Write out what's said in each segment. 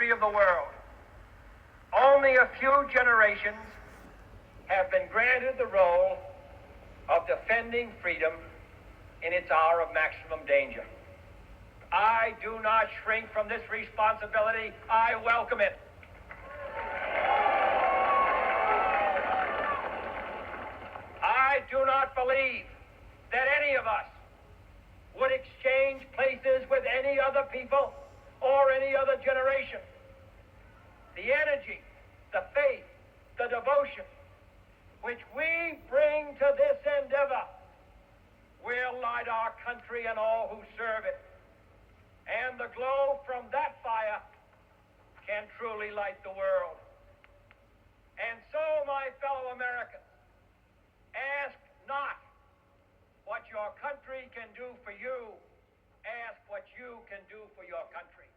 history of the world, only a few generations have been granted the role of defending freedom in its hour of maximum danger. I do not shrink from this responsibility. I welcome it. I do not believe that any of us would exchange places with any other people or any other generation. The energy, the faith, the devotion which we bring to this endeavor will light our country and all who serve it. And the glow from that fire can truly light the world. And so, my fellow Americans, ask not what your country can do for you. Ask what you can do for your country.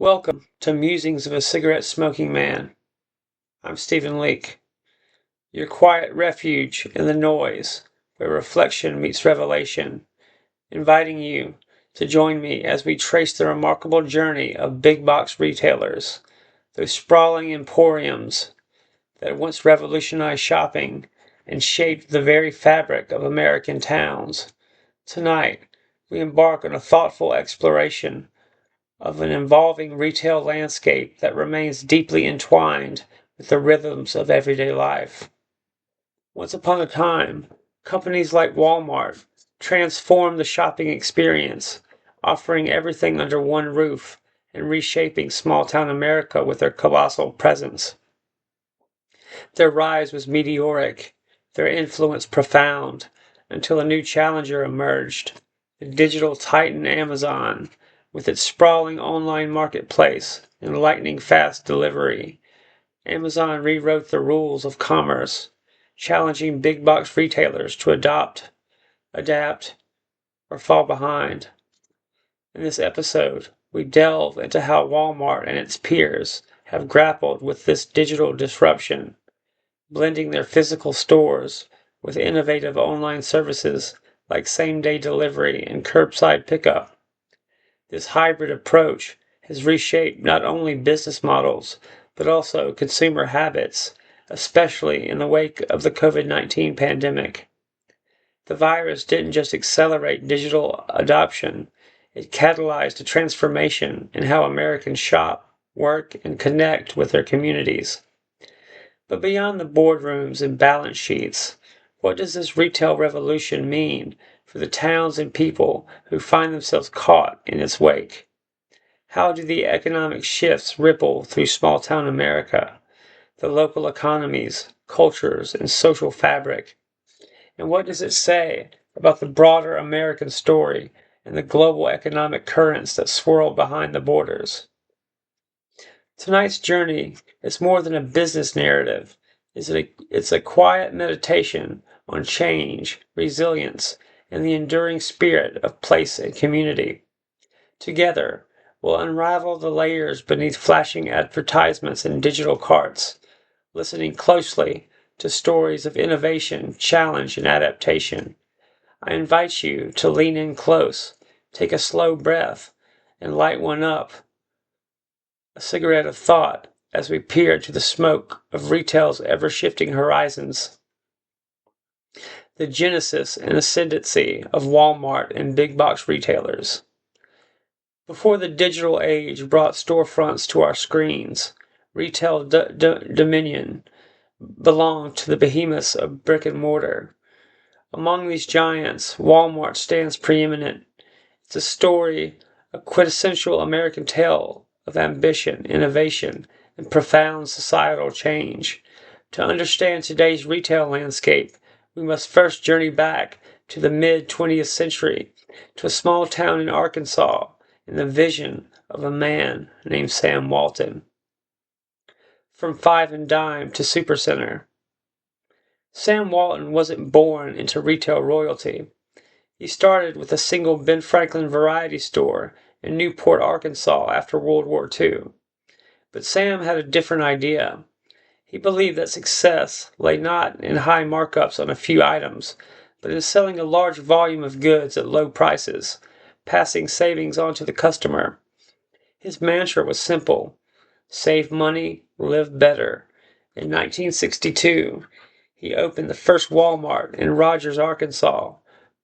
Welcome to Musings of a Cigarette-Smoking Man. I'm Stephen Leake, your quiet refuge in the noise where reflection meets revelation, inviting you to join me as we trace the remarkable journey of big box retailers, those sprawling emporiums that once revolutionized shopping and shaped the very fabric of American towns. Tonight, we embark on a thoughtful exploration of an evolving retail landscape that remains deeply entwined with the rhythms of everyday life. Once upon a time, companies like Walmart transformed the shopping experience, offering everything under one roof and reshaping small-town America with their colossal presence. Their rise was meteoric, their influence profound, until a new challenger emerged, the digital titan Amazon, with its sprawling online marketplace and lightning-fast delivery. Amazon rewrote the rules of commerce, challenging big-box retailers to adapt, or fall behind. In this episode, we delve into how Walmart and its peers have grappled with this digital disruption, blending their physical stores with innovative online services like same-day delivery and curbside pickup. This hybrid approach has reshaped not only business models, but also consumer habits, especially in the wake of the COVID-19 pandemic. The virus didn't just accelerate digital adoption, it catalyzed a transformation in how Americans shop, work, and connect with their communities. But beyond the boardrooms and balance sheets, what does this retail revolution mean for the towns and people who find themselves caught in its wake? How do the economic shifts ripple through small town America, the local economies, cultures, and social fabric? And what does it say about the broader American story and the global economic currents that swirl behind the borders? Tonight's journey is more than a business narrative. It's a quiet meditation on change, resilience, and the enduring spirit of place and community. Together, we'll unravel the layers beneath flashing advertisements and digital carts, listening closely to stories of innovation, challenge, and adaptation. I invite you to lean in close, take a slow breath, and light one up, a cigarette of thought, as we peer into the smoke of retail's ever-shifting horizons. The genesis and ascendancy of Walmart and big box retailers. Before the digital age brought storefronts to our screens, retail dominion belonged to the behemoths of brick and mortar. Among these giants, Walmart stands preeminent. It's a story, a quintessential American tale of ambition, innovation, and profound societal change. To understand today's retail landscape, we must first journey back to the mid-20th century, to a small town in Arkansas, in the vision of a man named Sam Walton. From Five and Dime to Supercenter. Sam Walton wasn't born into retail royalty. He started with a single Ben Franklin variety store in Newport, Arkansas after World War II. But Sam had a different idea. He believed that success lay not in high markups on a few items, but in selling a large volume of goods at low prices, passing savings on to the customer. His mantra was simple: save money, live better. In 1962, he opened the first Walmart in Rogers, Arkansas,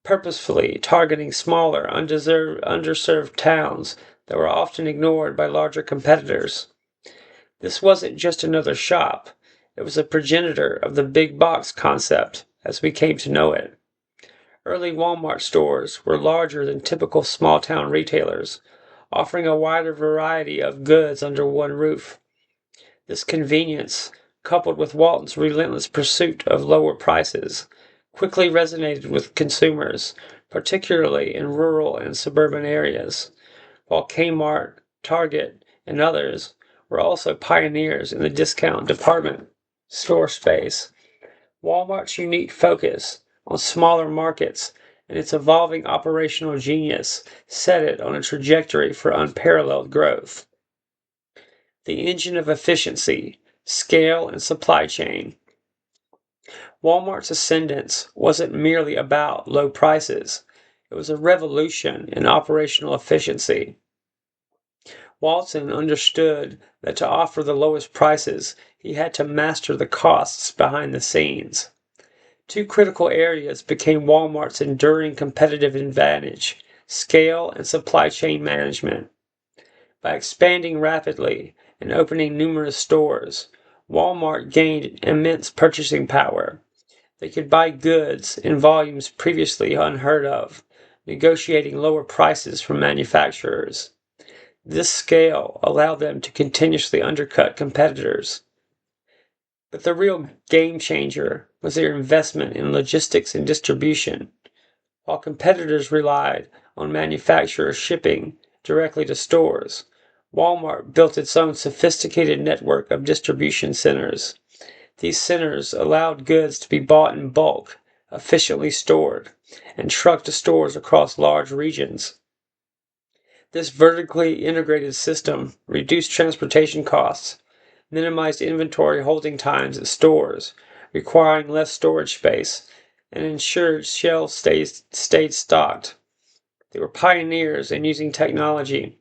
purposefully targeting smaller, underserved towns that were often ignored by larger competitors. This wasn't just another shop. It was a progenitor of the big box concept as we came to know it. Early Walmart stores were larger than typical small-town retailers, offering a wider variety of goods under one roof. This convenience, coupled with Walton's relentless pursuit of lower prices, quickly resonated with consumers, particularly in rural and suburban areas, while Kmart, Target, and others were also pioneers in the discount department store space. Walmart's unique focus on smaller markets and its evolving operational genius set it on a trajectory for unparalleled growth. The engine of efficiency, scale, and supply chain. Walmart's ascendance wasn't merely about low prices. It was a revolution in operational efficiency. Walton understood that to offer the lowest prices, he had to master the costs behind the scenes. Two critical areas became Walmart's enduring competitive advantage: scale and supply chain management. By expanding rapidly and opening numerous stores, Walmart gained immense purchasing power. They could buy goods in volumes previously unheard of, negotiating lower prices from manufacturers. This scale allowed them to continuously undercut competitors. But the real game changer was their investment in logistics and distribution. While competitors relied on manufacturer shipping directly to stores, Walmart built its own sophisticated network of distribution centers. These centers allowed goods to be bought in bulk, efficiently stored, and trucked to stores across large regions. This vertically integrated system reduced transportation costs, minimized inventory holding times at stores, requiring less storage space, and ensured shelves stayed stocked. They were pioneers in using technology,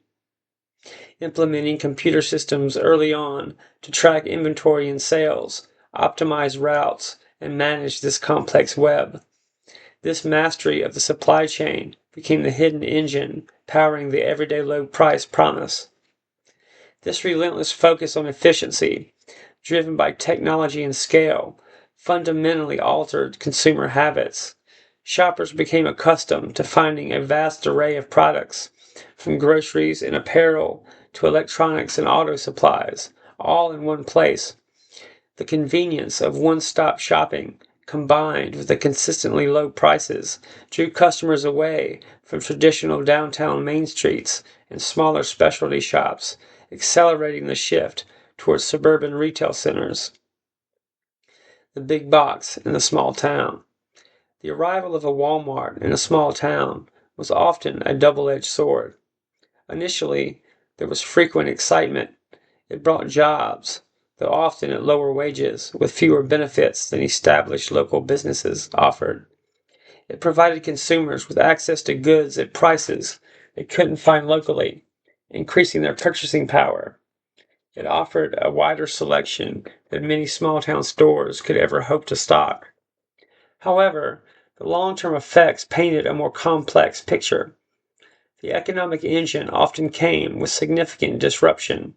implementing computer systems early on to track inventory and sales, optimize routes, and manage this complex web. This mastery of the supply chain became the hidden engine powering the everyday low price promise. This relentless focus on efficiency, driven by technology and scale, fundamentally altered consumer habits. Shoppers became accustomed to finding a vast array of products, from groceries and apparel to electronics and auto supplies, all in one place. The convenience of one-stop shopping, combined with the consistently low prices, drew customers away from traditional downtown main streets and smaller specialty shops, accelerating the shift towards suburban retail centers. The big box in the small town. The arrival of a Walmart in a small town was often a double-edged sword. Initially, there was frequent excitement. It brought jobs, though often at lower wages, with fewer benefits than established local businesses offered. It provided consumers with access to goods at prices they couldn't find locally, increasing their purchasing power. It offered a wider selection than many small-town stores could ever hope to stock. However, the long-term effects painted a more complex picture. The economic engine often came with significant disruption.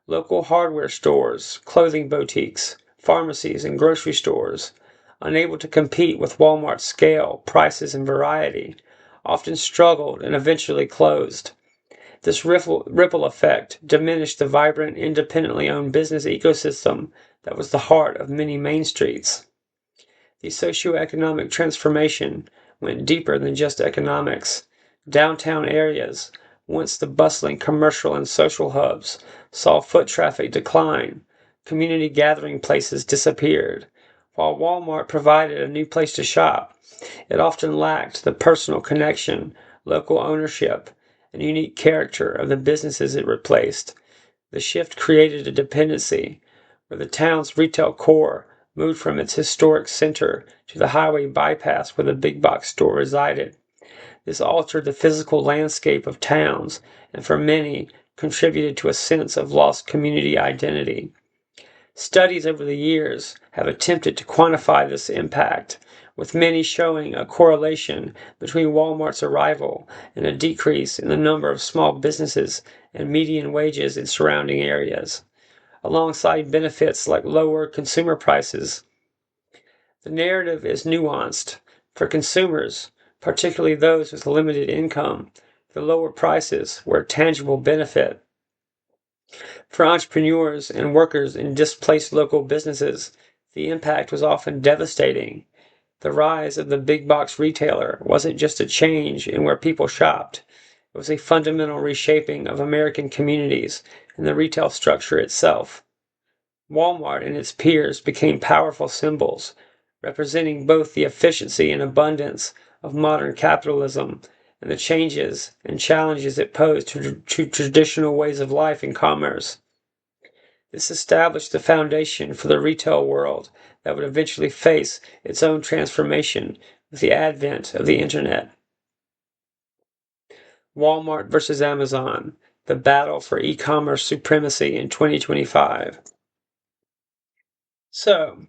Local hardware stores, clothing boutiques, pharmacies, and grocery stores, unable to compete with Walmart's scale, prices, and variety, often struggled and eventually closed. This ripple effect diminished the vibrant, independently owned business ecosystem that was the heart of many main streets. The socioeconomic transformation went deeper than just economics. Downtown areas, once the bustling commercial and social hubs, saw foot traffic decline. Community gathering places disappeared. While Walmart provided a new place to shop, it often lacked the personal connection, local ownership, and unique character of the businesses it replaced. The shift created a dependency, where the town's retail core moved from its historic center to the highway bypass where the big box store resided. This altered the physical landscape of towns, and for many, contributed to a sense of lost community identity. Studies over the years have attempted to quantify this impact, with many showing a correlation between Walmart's arrival and a decrease in the number of small businesses and median wages in surrounding areas, alongside benefits like lower consumer prices. The narrative is nuanced. For consumers, particularly those with limited income, the lower prices were a tangible benefit. For entrepreneurs and workers in displaced local businesses, the impact was often devastating. The rise of the big box retailer wasn't just a change in where people shopped. It was a fundamental reshaping of American communities and the retail structure itself. Walmart and its peers became powerful symbols, representing both the efficiency and abundance of modern capitalism and the changes and challenges it posed to traditional ways of life and commerce. This established the foundation for the retail world that would eventually face its own transformation with the advent of the internet. Walmart versus Amazon, the battle for e-commerce supremacy in 2025. So,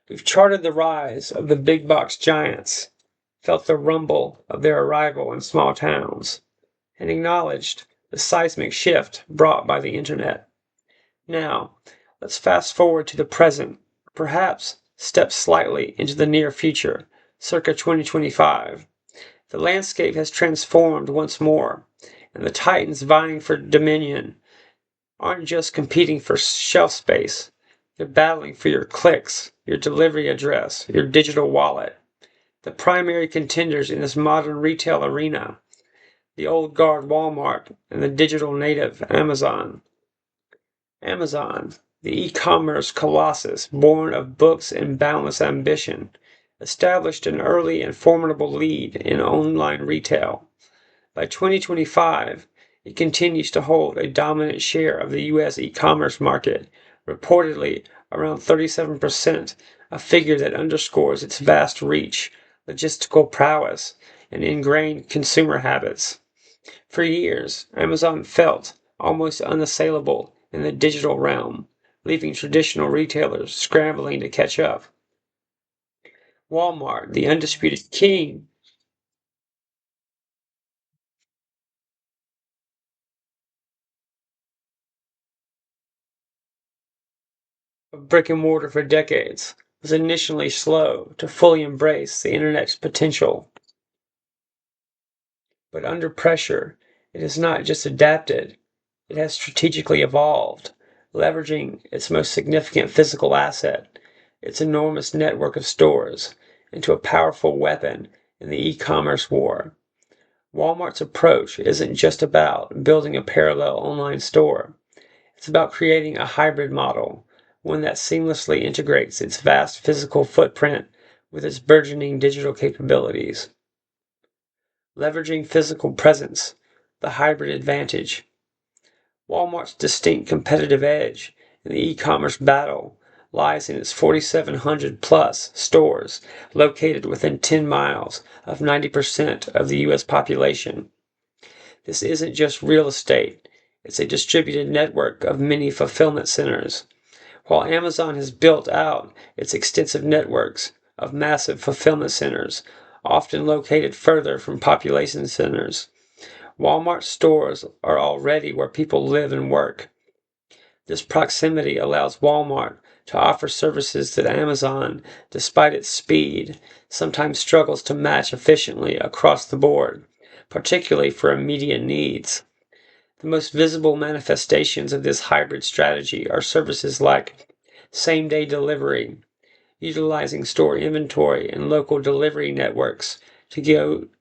we've charted the rise of the big box giants, felt the rumble of their arrival in small towns, and acknowledged the seismic shift brought by the internet. Now, let's fast forward to the present, perhaps step slightly into the near future, circa 2025. The landscape has transformed once more, and the titans vying for dominion aren't just competing for shelf space. They're battling for your clicks, your delivery address, your digital wallet. The primary contenders in this modern retail arena, the old guard Walmart and the digital native Amazon. Amazon, the e-commerce colossus born of books and boundless ambition, established an early and formidable lead in online retail. By 2025, it continues to hold a dominant share of the U.S. e-commerce market, reportedly around 37%, a figure that underscores its vast reach, logistical prowess, and ingrained consumer habits. For years, Amazon felt almost unassailable in the digital realm, leaving traditional retailers scrambling to catch up. Walmart, the undisputed king of brick and mortar for decades, was initially slow to fully embrace the internet's potential. But under pressure, it has not just adapted, it has strategically evolved, leveraging its most significant physical asset, its enormous network of stores, into a powerful weapon in the e-commerce war. Walmart's approach isn't just about building a parallel online store. It's about creating a hybrid model, one that seamlessly integrates its vast physical footprint with its burgeoning digital capabilities. Leveraging physical presence, the hybrid advantage. Walmart's distinct competitive edge in the e-commerce battle lies in its 4,700 plus stores located within 10 miles of 90% of the U.S. population. This isn't just real estate, it's a distributed network of many fulfillment centers. While Amazon has built out its extensive networks of massive fulfillment centers, often located further from population centers, Walmart stores are already where people live and work. This proximity allows Walmart to offer services that Amazon, despite its speed, sometimes struggles to match efficiently across the board, particularly for immediate needs. The most visible manifestations of this hybrid strategy are services like same-day delivery, utilizing store inventory and local delivery networks to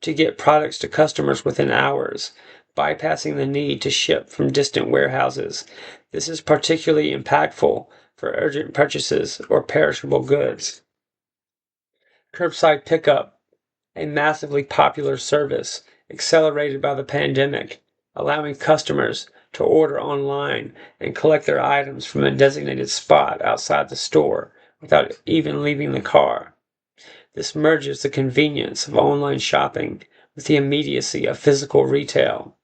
get products to customers within hours, bypassing the need to ship from distant warehouses. This is particularly impactful for urgent purchases or perishable goods. Curbside pickup, a massively popular service accelerated by the pandemic, allowing customers to order online and collect their items from a designated spot outside the store without even leaving the car. This merges the convenience of online shopping with the immediacy of physical retail.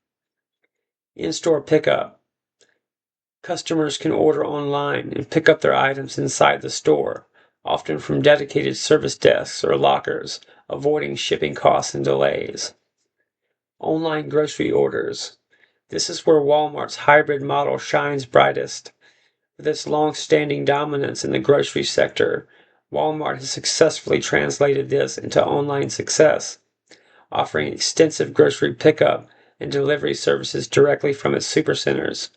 In-store pickup. Customers can order online and pick up their items inside the store, often from dedicated service desks or lockers, avoiding shipping costs and delays. Online grocery orders. This is where Walmart's hybrid model shines brightest. With its long-standing dominance in the grocery sector, Walmart has successfully translated this into online success, offering extensive grocery pickup and delivery services directly from its supercenters.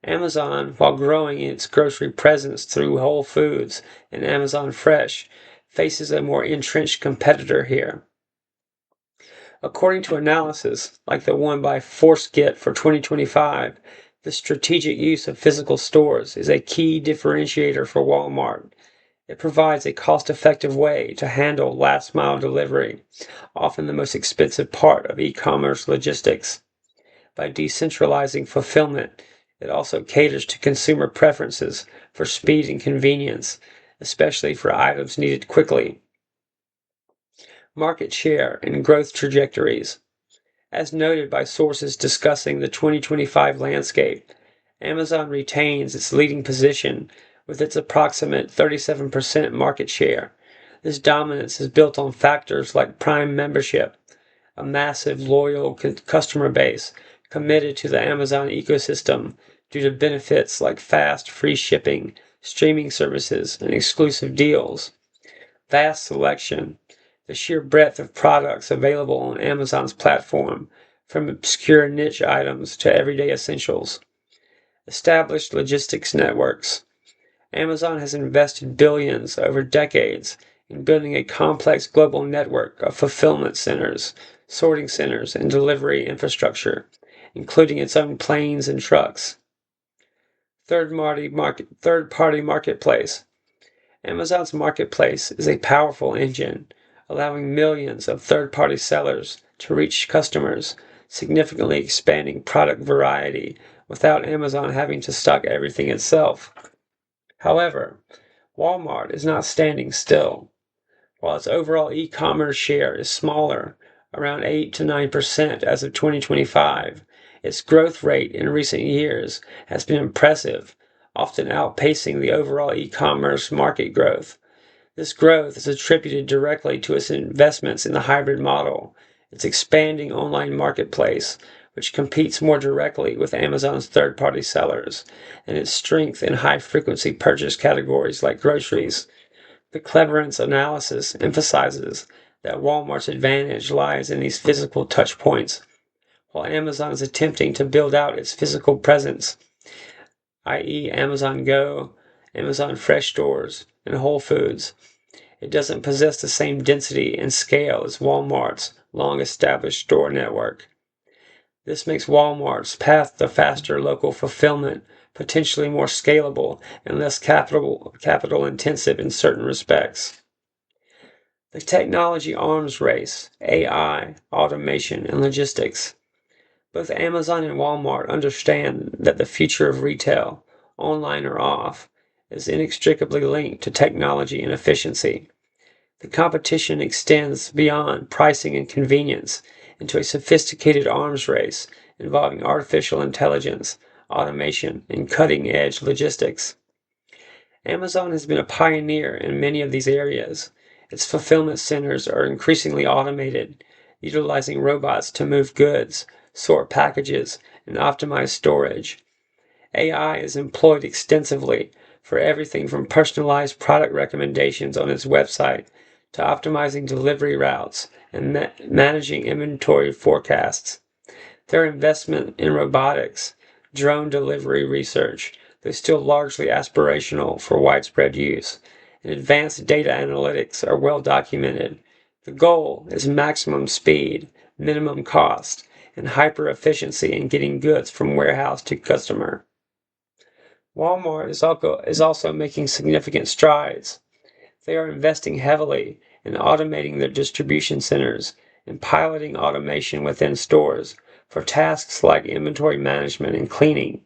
Amazon, while growing its grocery presence through Whole Foods and Amazon Fresh, faces a more entrenched competitor here. According to analysis, like the one by ForceGet for 2025, the strategic use of physical stores is a key differentiator for Walmart. It provides a cost-effective way to handle last-mile delivery, often the most expensive part of e-commerce logistics. By decentralizing fulfillment, it also caters to consumer preferences for speed and convenience, especially for items needed quickly. Market share and growth trajectories. As noted by sources discussing the 2025 landscape, Amazon retains its leading position with its approximate 37% market share. This dominance is built on factors like Prime membership, a massive loyal customer base committed to the Amazon ecosystem due to benefits like fast, free shipping, streaming services, and exclusive deals. Vast selection. The sheer breadth of products available on Amazon's platform, from obscure niche items to everyday essentials. Established logistics networks. Amazon has invested billions over decades in building a complex global network of fulfillment centers, sorting centers, and delivery infrastructure, including its own planes and trucks. Third-party marketplace. Amazon's marketplace is a powerful engine, allowing millions of third-party sellers to reach customers, significantly expanding product variety without Amazon having to stock everything itself. However, Walmart is not standing still. While its overall e-commerce share is smaller, around 8 to 9% as of 2025, its growth rate in recent years has been impressive, often outpacing the overall e-commerce market growth. This growth is attributed directly to its investments in the hybrid model, its expanding online marketplace, which competes more directly with Amazon's third-party sellers, and its strength in high-frequency purchase categories like groceries. The Cleverance analysis emphasizes that Walmart's advantage lies in these physical touch points, while Amazon is attempting to build out its physical presence, i.e. Amazon Go, Amazon Fresh Stores, and Whole Foods. It doesn't possess the same density and scale as Walmart's long-established store network. This makes Walmart's path to faster local fulfillment potentially more scalable and less capital intensive in certain respects. The technology arms race, AI, automation, and logistics. Both Amazon and Walmart understand that the future of retail, online or off, is inextricably linked to technology and efficiency. The competition extends beyond pricing and convenience into a sophisticated arms race involving artificial intelligence, automation, and cutting-edge logistics. Amazon has been a pioneer in many of these areas. Its fulfillment centers are increasingly automated, utilizing robots to move goods, sort packages, and optimize storage. AI is employed extensively for everything from personalized product recommendations on its website to optimizing delivery routes and managing inventory forecasts. Their investment in robotics, drone delivery research, though still largely aspirational for widespread use, and advanced data analytics are well documented. The goal is maximum speed, minimum cost, and hyper-efficiency in getting goods from warehouse to customer. Walmart is also making significant strides. They are investing heavily in automating their distribution centers and piloting automation within stores for tasks like inventory management and cleaning.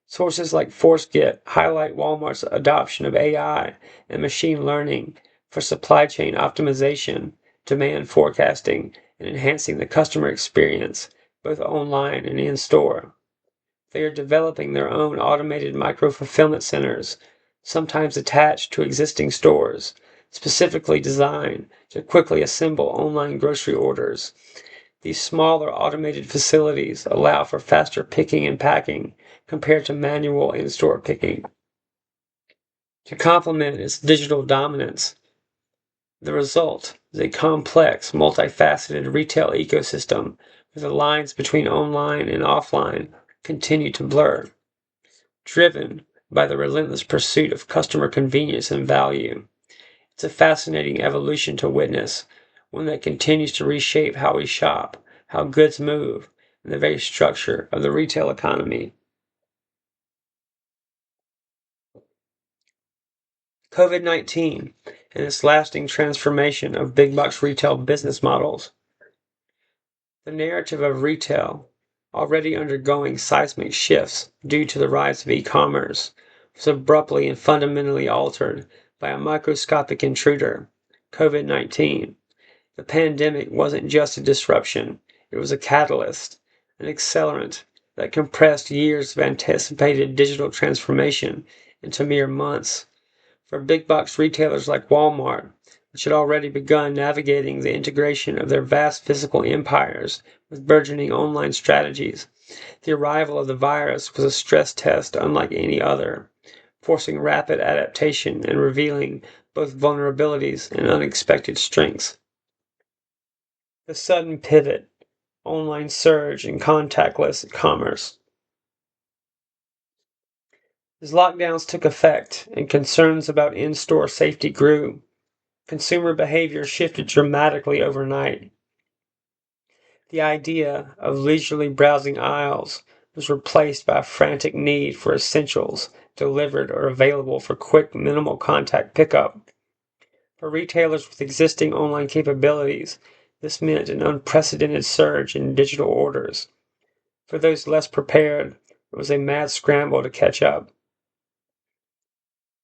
Sources like ForceGit highlight Walmart's adoption of AI and machine learning for supply chain optimization, demand forecasting, and enhancing the customer experience, both online and in-store. They are developing their own automated micro-fulfillment centers, sometimes attached to existing stores, specifically designed to quickly assemble online grocery orders. These smaller automated facilities allow for faster picking and packing compared to manual in-store picking. To complement its digital dominance, the result is a complex, multifaceted retail ecosystem where the lines between online and offline continue to blur, driven by the relentless pursuit of customer convenience and value. It's a fascinating evolution to witness, one that continues to reshape how we shop, how goods move, and the very structure of the retail economy. COVID-19 and its lasting transformation of big box retail business models. The narrative of retail, already undergoing seismic shifts due to the rise of e-commerce, was abruptly and fundamentally altered by a microscopic intruder, COVID-19. The pandemic wasn't just a disruption, it was a catalyst, an accelerant that compressed years of anticipated digital transformation into mere months. For big box retailers like Walmart, which had already begun navigating the integration of their vast physical empires with burgeoning online strategies, the arrival of the virus was a stress test unlike any other, forcing rapid adaptation and revealing both vulnerabilities and unexpected strengths. The sudden pivot, online surge, and contactless commerce. As lockdowns took effect and concerns about in-store safety grew, consumer behavior shifted dramatically overnight. The idea of leisurely browsing aisles was replaced by a frantic need for essentials delivered or available for quick, minimal contact pickup. For retailers with existing online capabilities, this meant an unprecedented surge in digital orders. For those less prepared, it was a mad scramble to catch up.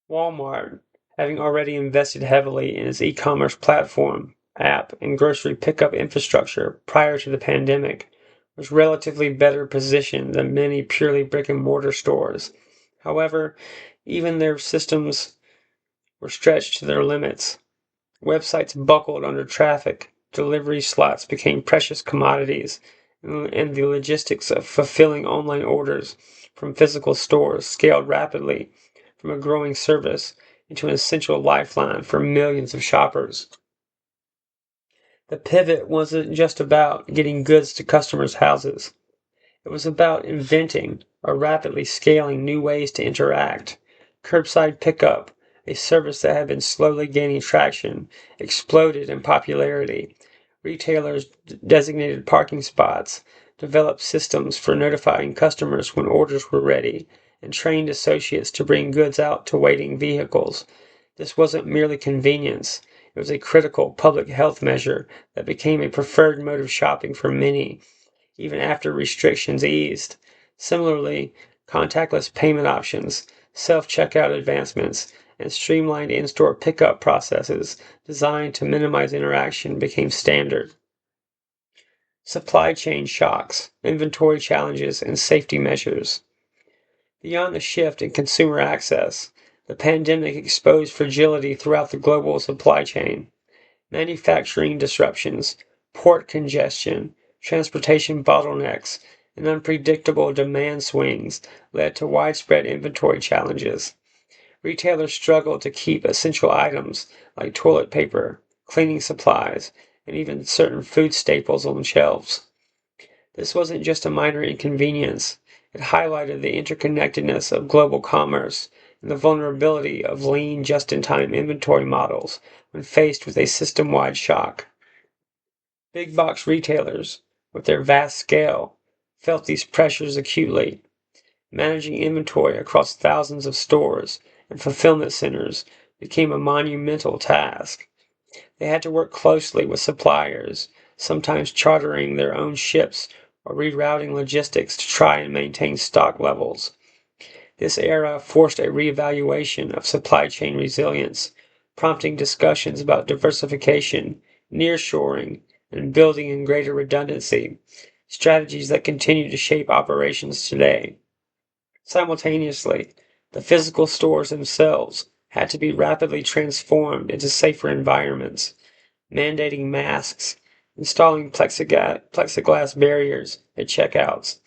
Walmart, having already invested heavily in its e-commerce platform, app, and grocery pickup infrastructure prior to the pandemic, was relatively better positioned than many purely brick-and-mortar stores. However, even their systems were stretched to their limits. Websites buckled under traffic, delivery slots became precious commodities, and the logistics of fulfilling online orders from physical stores scaled rapidly from a growing service into an essential lifeline for millions of shoppers. The pivot wasn't just about getting goods to customers' houses. It was about inventing or rapidly scaling new ways to interact. Curbside pickup, a service that had been slowly gaining traction, exploded in popularity. Retailers designated parking spots, developed systems for notifying customers when orders were ready, and trained associates to bring goods out to waiting vehicles. This wasn't merely convenience. It was a critical public health measure that became a preferred mode of shopping for many, even after restrictions eased. Similarly, contactless payment options, self-checkout advancements, and streamlined in-store pickup processes designed to minimize interaction became standard. Supply chain shocks, inventory challenges, and safety measures. Beyond the shift in consumer access, the pandemic exposed fragility throughout the global supply chain. Manufacturing disruptions, port congestion, transportation bottlenecks, and unpredictable demand swings led to widespread inventory challenges. Retailers struggled to keep essential items like toilet paper, cleaning supplies, and even certain food staples on shelves. This wasn't just a minor inconvenience, it highlighted the interconnectedness of global commerce and the vulnerability of lean, just-in-time inventory models when faced with a system-wide shock. Big box retailers, with their vast scale, felt these pressures acutely. Managing inventory across thousands of stores and fulfillment centers became a monumental task. They had to work closely with suppliers, sometimes chartering their own ships or rerouting logistics to try and maintain stock levels. This era forced a reevaluation of supply chain resilience, prompting discussions about diversification, nearshoring, and building in greater redundancy, strategies that continue to shape operations today. Simultaneously, the physical stores themselves had to be rapidly transformed into safer environments, mandating masks, installing plexiglass barriers at checkouts,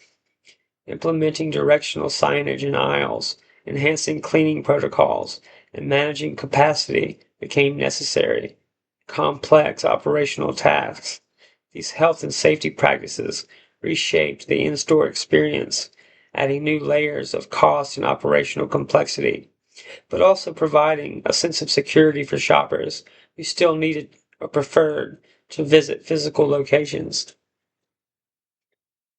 implementing directional signage in aisles, enhancing cleaning protocols, and managing capacity became necessary. Complex operational tasks. These health and safety practices reshaped the in-store experience, adding new layers of cost and operational complexity, but also providing a sense of security for shoppers who still needed or preferred to visit physical locations.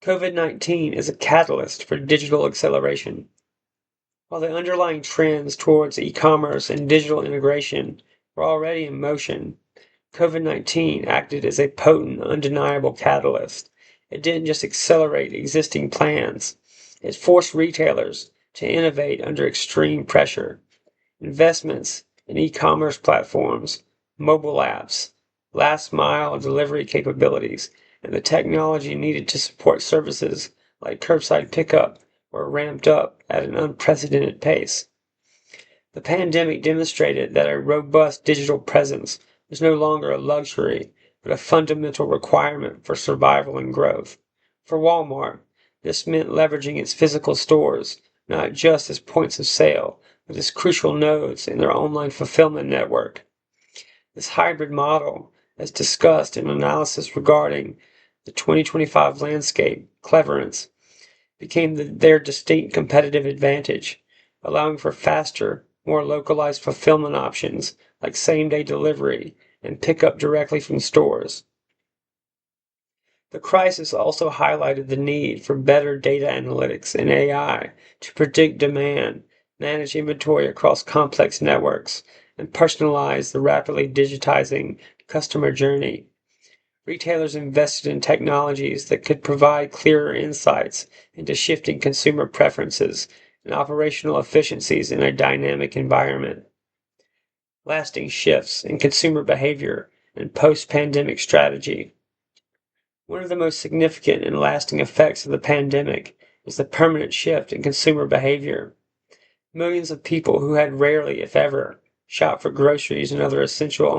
COVID-19 is a catalyst for digital acceleration. While the underlying trends towards e-commerce and digital integration were already in motion, COVID-19 acted as a potent, undeniable catalyst. It didn't just accelerate existing plans, it forced retailers to innovate under extreme pressure. Investments in e-commerce platforms, mobile apps, last-mile delivery capabilities, and the technology needed to support services like curbside pickup were ramped up at an unprecedented pace. The pandemic demonstrated that a robust digital presence was no longer a luxury, but a fundamental requirement for survival and growth. For Walmart, this meant leveraging its physical stores, not just as points of sale, but as crucial nodes in their online fulfillment network. This hybrid model, as discussed in analysis regarding the 2025 landscape, cleverance, became their distinct competitive advantage, allowing for faster, more localized fulfillment options like same-day delivery and pickup directly from stores. The crisis also highlighted the need for better data analytics and AI to predict demand, manage inventory across complex networks, and personalize the rapidly digitizing customer journey. Retailers invested in technologies that could provide clearer insights into shifting consumer preferences and operational efficiencies in a dynamic environment. Lasting shifts in consumer behavior and post-pandemic strategy. One of the most significant and lasting effects of the pandemic is the permanent shift in consumer behavior. Millions of people who had rarely, if ever, shop for groceries and other essentials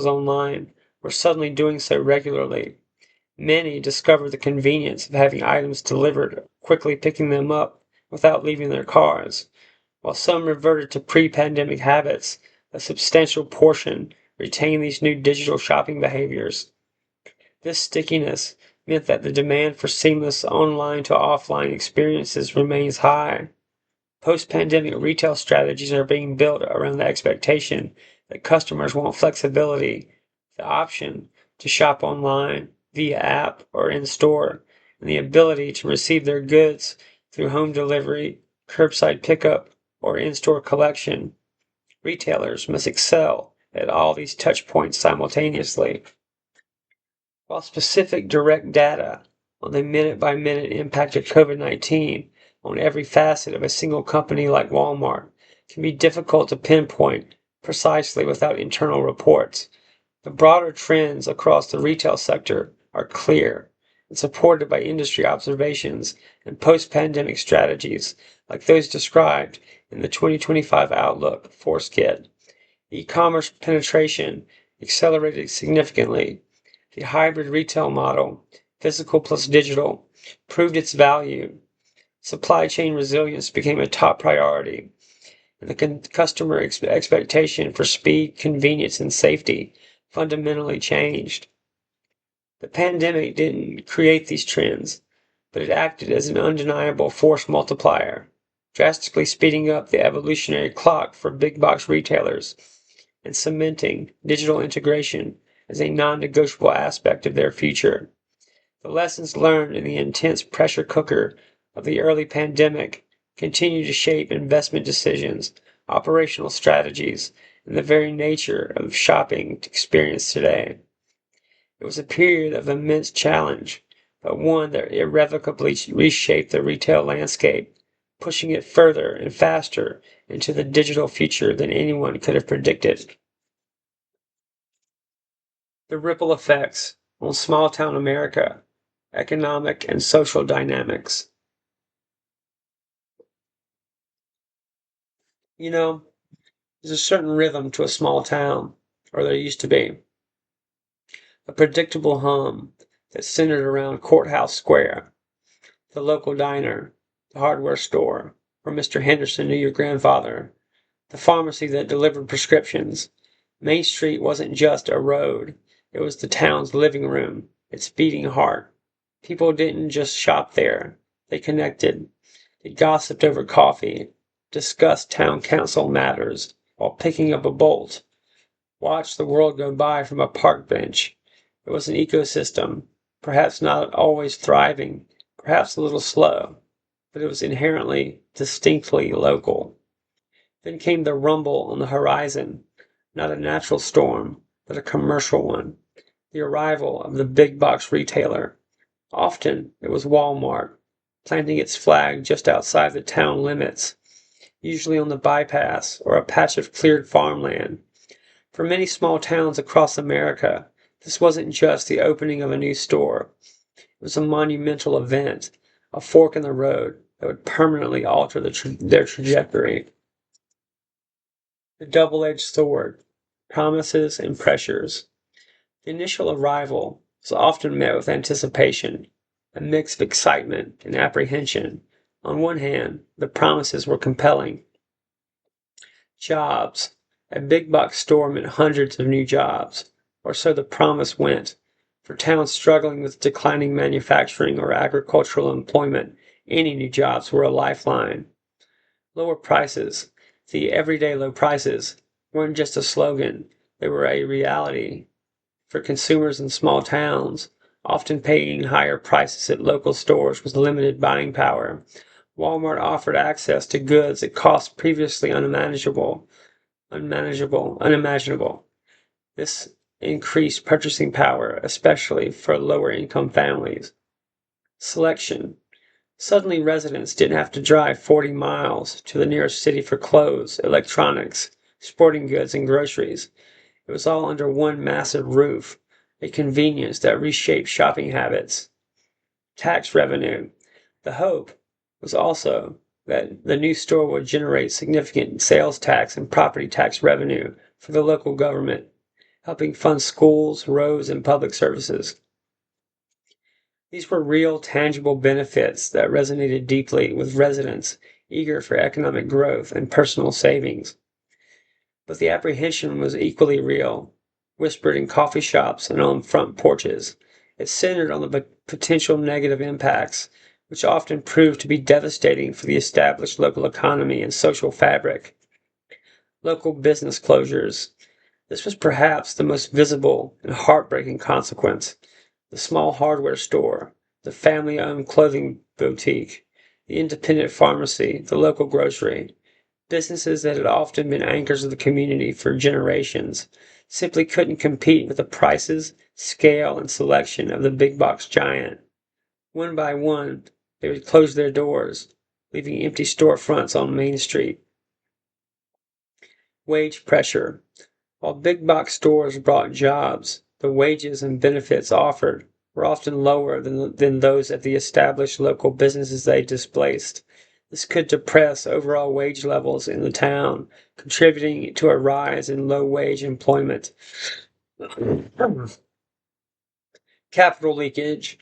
online, were suddenly doing so regularly. Many discovered the convenience of having items delivered, quickly picking them up without leaving their cars. While some reverted to pre-pandemic habits, a substantial portion retained these new digital shopping behaviors. This stickiness meant that the demand for seamless online to offline experiences remains high. Post-pandemic retail strategies are being built around the expectation that customers want flexibility, the option to shop online, via app, or in-store, and the ability to receive their goods through home delivery, curbside pickup, or in-store collection. Retailers must excel at all these touch points simultaneously. While specific direct data on the minute-by-minute impact of COVID-19 on every facet of a single company like Walmart can be difficult to pinpoint precisely without internal reports, the broader trends across the retail sector are clear and supported by industry observations and post-pandemic strategies like those described in the 2025 Outlook Force Kit. E-commerce penetration accelerated significantly. The hybrid retail model, physical plus digital, proved its value. Supply chain resilience became a top priority, and the customer expectation for speed, convenience, and safety fundamentally changed. The pandemic didn't create these trends, but it acted as an undeniable force multiplier, drastically speeding up the evolutionary clock for big box retailers and cementing digital integration as a non-negotiable aspect of their future. The lessons learned in the intense pressure cooker of the early pandemic continue to shape investment decisions, operational strategies, and the very nature of shopping experience today. It was a period of immense challenge, but one that irrevocably reshaped the retail landscape, pushing it further and faster into the digital future than anyone could have predicted. The ripple effects on small town America, economic and social dynamics. You know, there's a certain rhythm to a small town, or there used to be. A predictable hum that centered around Courthouse Square, the local diner, the hardware store, where Mr. Henderson knew your grandfather, the pharmacy that delivered prescriptions. Main Street wasn't just a road, it was the town's living room, its beating heart. People didn't just shop there, they connected. They gossiped over coffee, discussed town council matters while picking up a bolt, watched the world go by from a park bench. It was an ecosystem, perhaps not always thriving, perhaps a little slow, but it was inherently, distinctly local. Then came the rumble on the horizon, not a natural storm, but a commercial one. The arrival of the big box retailer. Often it was Walmart, planting its flag just outside the town limits, usually on the bypass or a patch of cleared farmland. For many small towns across America, this wasn't just the opening of a new store. It was a monumental event, a fork in the road that would permanently alter their trajectory. The double-edged sword, promises and pressures. The initial arrival was often met with anticipation, a mix of excitement and apprehension. On one hand, the promises were compelling. Jobs. A big box store meant hundreds of new jobs, or so the promise went. For towns struggling with declining manufacturing or agricultural employment, any new jobs were a lifeline. Lower prices. The everyday low prices weren't just a slogan, they were a reality. For consumers in small towns, often paying higher prices at local stores with limited buying power, Walmart offered access to goods at costs previously unimaginable. This increased purchasing power, especially for lower income families. Selection. Suddenly residents didn't have to drive 40 miles to the nearest city for clothes, electronics, sporting goods, and groceries. It was all under one massive roof, a convenience that reshaped shopping habits. Tax revenue. The hope was also that the new store would generate significant sales tax and property tax revenue for the local government, helping fund schools, roads, and public services. These were real, tangible benefits that resonated deeply with residents eager for economic growth and personal savings. But the apprehension was equally real, whispered in coffee shops and on front porches. It centered on the potential negative impacts, which often proved to be devastating for the established local economy and social fabric. Local business closures. This was perhaps the most visible and heartbreaking consequence. The small hardware store, the family-owned clothing boutique, the independent pharmacy, the local grocery, businesses that had often been anchors of the community for generations, simply couldn't compete with the prices, scale, and selection of the big box giant. One by one, they would close their doors, leaving empty storefronts on Main Street. Wage pressure. While big box stores brought jobs, the wages and benefits offered were often lower than those at the established local businesses they displaced. This could depress overall wage levels in the town, contributing to a rise in low-wage employment. Capital leakage.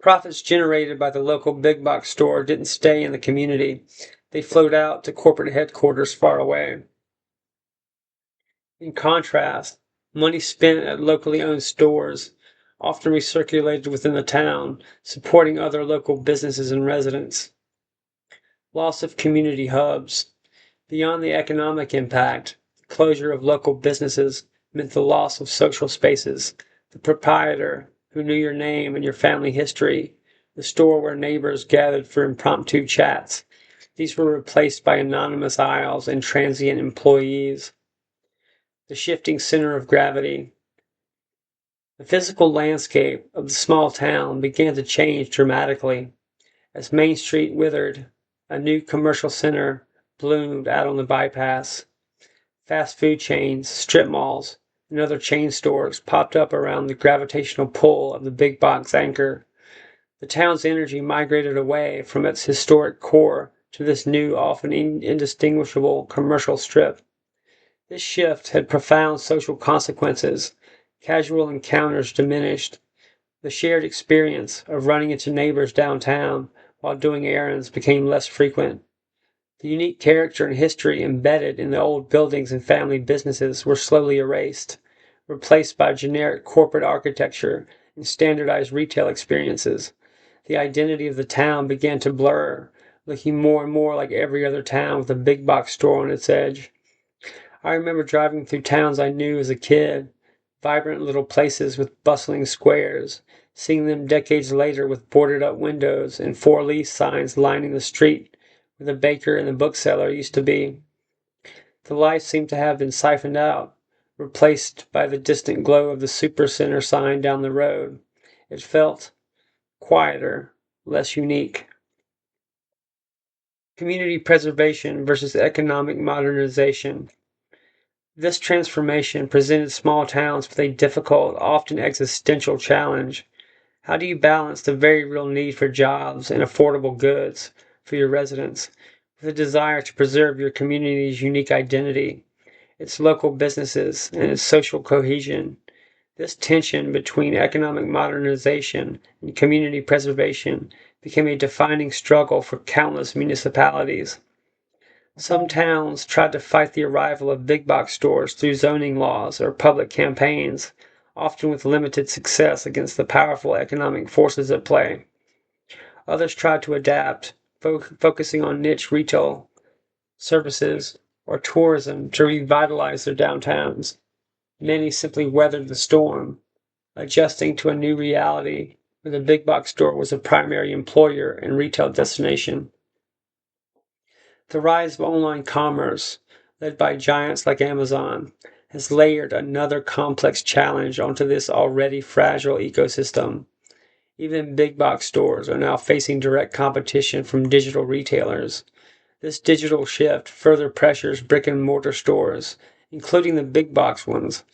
Profits generated by the local big box store didn't stay in the community. They flowed out to corporate headquarters far away. In contrast, money spent at locally owned stores often recirculated within the town, supporting other local businesses and residents. Loss of community hubs. Beyond the economic impact, the closure of local businesses meant the loss of social spaces. The proprietor, who knew your name and your family history, the store where neighbors gathered for impromptu chats. These were replaced by anonymous aisles and transient employees. The shifting center of gravity. The physical landscape of the small town began to change dramatically. As Main Street withered, a new commercial center bloomed out on the bypass. Fast food chains, strip malls, and other chain stores popped up around the gravitational pull of the big box anchor. The town's energy migrated away from its historic core to this new, often indistinguishable commercial strip. This shift had profound social consequences. Casual encounters diminished. The shared experience of running into neighbors downtown while doing errands became less frequent. The unique character and history embedded in the old buildings and family businesses were slowly erased, replaced by generic corporate architecture and standardized retail experiences. The identity of the town began to blur, looking more and more like every other town with a big box store on its edge. I remember driving through towns I knew as a kid, vibrant little places with bustling squares, seeing them decades later with boarded-up windows and for-lease signs lining the street where the baker and the bookseller used to be. The lights seemed to have been siphoned out, replaced by the distant glow of the supercenter sign down the road. It felt quieter, less unique. Community preservation versus economic modernization. This transformation presented small towns with a difficult, often existential challenge. How do you balance the very real need for jobs and affordable goods for your residents with a desire to preserve your community's unique identity, its local businesses, and its social cohesion? This tension between economic modernization and community preservation became a defining struggle for countless municipalities. Some towns tried to fight the arrival of big box stores through zoning laws or public campaigns, often with limited success against the powerful economic forces at play. Others tried to adapt, focusing on niche retail services or tourism to revitalize their downtowns. Many simply weathered the storm, adjusting to a new reality where the big box store was a primary employer and retail destination. The rise of online commerce, led by giants like Amazon, has layered another complex challenge onto this already fragile ecosystem. Even big box stores are now facing direct competition from digital retailers. This digital shift further pressures brick and mortar stores, including the big box ones,